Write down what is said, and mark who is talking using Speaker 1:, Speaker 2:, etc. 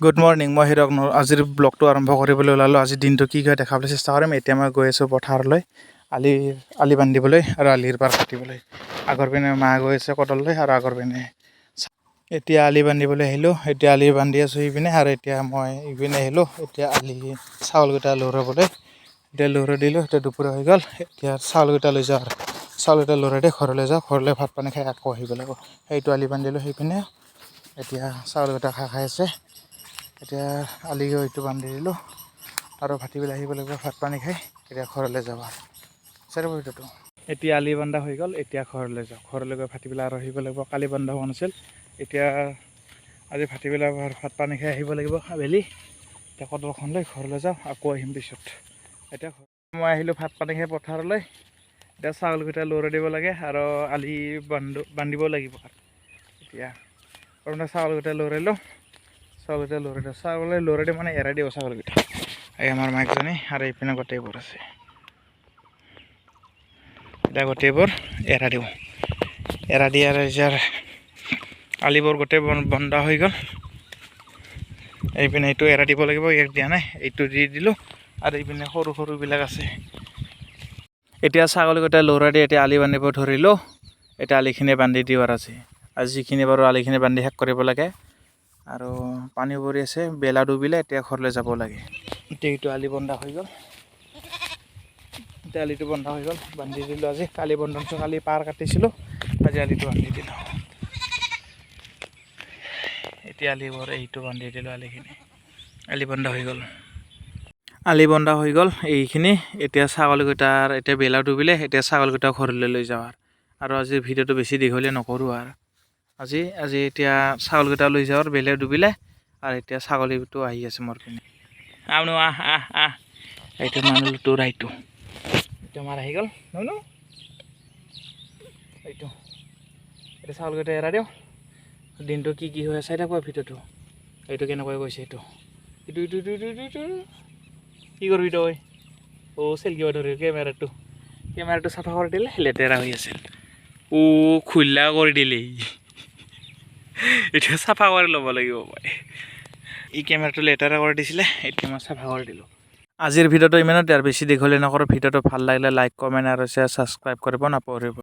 Speaker 1: Good morning, মই হিৰক আজিৰ ব্লগটো আৰম্ভ কৰিবলৈ ওলালোঁ। আজিৰ দিনটো কি হয় দেখাবলৈ চেষ্টা কৰিম। এতিয়া মই গৈ আছোঁ পথাৰলৈ আলি বান্ধিবলৈ আৰু আলিৰ পাৰ কাটিবলৈ। আগৰ পিনে মা গৈ আছে কটললৈ আৰু আগৰ পিনে এতিয়া আলি বান্ধিবলৈ আহিলোঁ। এতিয়া আলি বান্ধি আছোঁ ইপিনে আৰু এতিয়া মই ইপিনে আহিলোঁ। এতিয়া চাউলকেইটা লৰাবলৈ এতিয়া লৰাই দিলোঁ। এতিয়া দুপৰীয়া হৈ গ'ল। এতিয়া চাউলকেইটা লৈ যাওঁ আৰু চাউলকেইটা লৰাই দি ঘৰলৈ যাওঁ। ঘৰলৈ ভাত পানী খাই আকৌ আহিব লাগিব। সেইটো আলি বান্ধিলোঁ সেইপিনে। এতিয়া চাউলকেইটা খাই আছে। এতিয়া এইটো বান্ধি দিলোঁ আৰু ভাটিবেলা আহিব লাগিব ভাত পানী খাই। এতিয়া ঘৰলৈ যাব ভিডিঅ'টো। এতিয়া আলি বন্ধা হৈ গ'ল। এতিয়া ঘৰলৈ যাওঁ। ঘৰলৈ গৈ ভাটিবেলা আৰু আহিব লাগিব। কালি বন্ধা হোৱা নাছিল। এতিয়া আজি ভাটিবেলা ভাত পানী খাই আহিব লাগিব আবেলি। এতিয়া কটলখন লৈ ঘৰলৈ যাওঁ, আকৌ আহিম পিছত। এতিয়া মই আহিলোঁ ভাত পানী খাই পথাৰলৈ। এতিয়া চাউলকেইটা লৰাই দিব লাগে আৰু আলি বান্ধিব লাগিব। এতিয়া প্ৰথমতে চাউলকেইটা লৰাই লওঁ। চাউলকেইটা লৰাই দিওঁ মানে এৰাই দিওঁ চাউলকেইটা। এই আমাৰ মাইকজনী আৰু এইপিনে গোটেইবোৰ আছে। এতিয়া গোটেইবোৰ এৰাই দিওঁ। এৰাই দি আৰু আলিবোৰ গোটেই বন্ধা হৈ গ'ল। এইপিনে এইটো এৰাই দিব লাগিব, ইয়াক দিয়া নাই, এইটো দি দিলোঁ আৰু এইপিনে সৰু সৰুবিলাক আছে। এতিয়া ছাগলীকেইটা লৰাই দি এতিয়া আলি বান্ধিব ধৰিলোঁ। এতিয়া আলিখিনি বান্ধি দিওঁ আৰু আজি যিখিনি বাৰু আলিখিনি বান্ধি শেষ কৰিব লাগে। আৰু পানী পৰি আছে, বেলা ডুবিলে এতিয়া ঘৰলৈ যাব লাগে। এতিয়া এইটো আলি বন্ধা হৈ গ'ল। এতিয়া আলিটো বন্ধা হৈ গ'ল, বান্ধি দিলোঁ আজি। কালি কালি পাৰ কাটিছিলোঁ, আজি আলিটো বান্ধি দিলোঁ। এতিয়া এইটো বান্ধি দিলোঁ আলিখিনি। আলি বন্ধা হৈ গ'ল। আলি বন্ধা হৈ গ'ল এইখিনি। এতিয়া ছাগলীকেইটাৰ এতিয়া বেলা ডুবিলে, এতিয়া ছাগলীকেইটা ঘৰলৈ লৈ যাওঁ আৰু আজিৰ ভিডিঅ'টো বেছি দীঘলীয়া নকৰোঁ আৰু আজি এতিয়া ছাগলীকেইটা লৈ যাওঁ। বেলা ডুবিলে আৰু এতিয়া ছাগলীটো আহি আছে মোৰ পিনে। আহ এইটো মানুহ তোৰ এইটো আমাৰ আহি গ'ল। এইটো এতিয়া চাউলকেইটা এৰাই দিওঁ। দিনটো কি হৈ চাই থাকোঁ ভিডিঅ'টো। এইটো কেনেকৈ গৈছে এইটো কি কৰিবি তই? চেলকিব ধৰি কেমেৰাটো চাফা কৰি দিলে, লেতেৰা হৈ আছিল। খোলা কৰি দিলে। এতিয়া চাফা কৰি ল'ব লাগিব মই। কেমেৰাটো লেতেৰা কৰি দিছিলে, এতিয়া মই চাফা কৰি দিলোঁ। আজিৰ ভিডিঅ'টো ইমানতে আৰু বেছি দীঘলীয়া নকৰোঁ। ভিডিঅ'টো ভাল লাগিলে লাইক, কমেণ্ট আৰু শ্বেয়াৰ, ছাবস্ক্ৰাইব কৰিব নাপাহৰিব।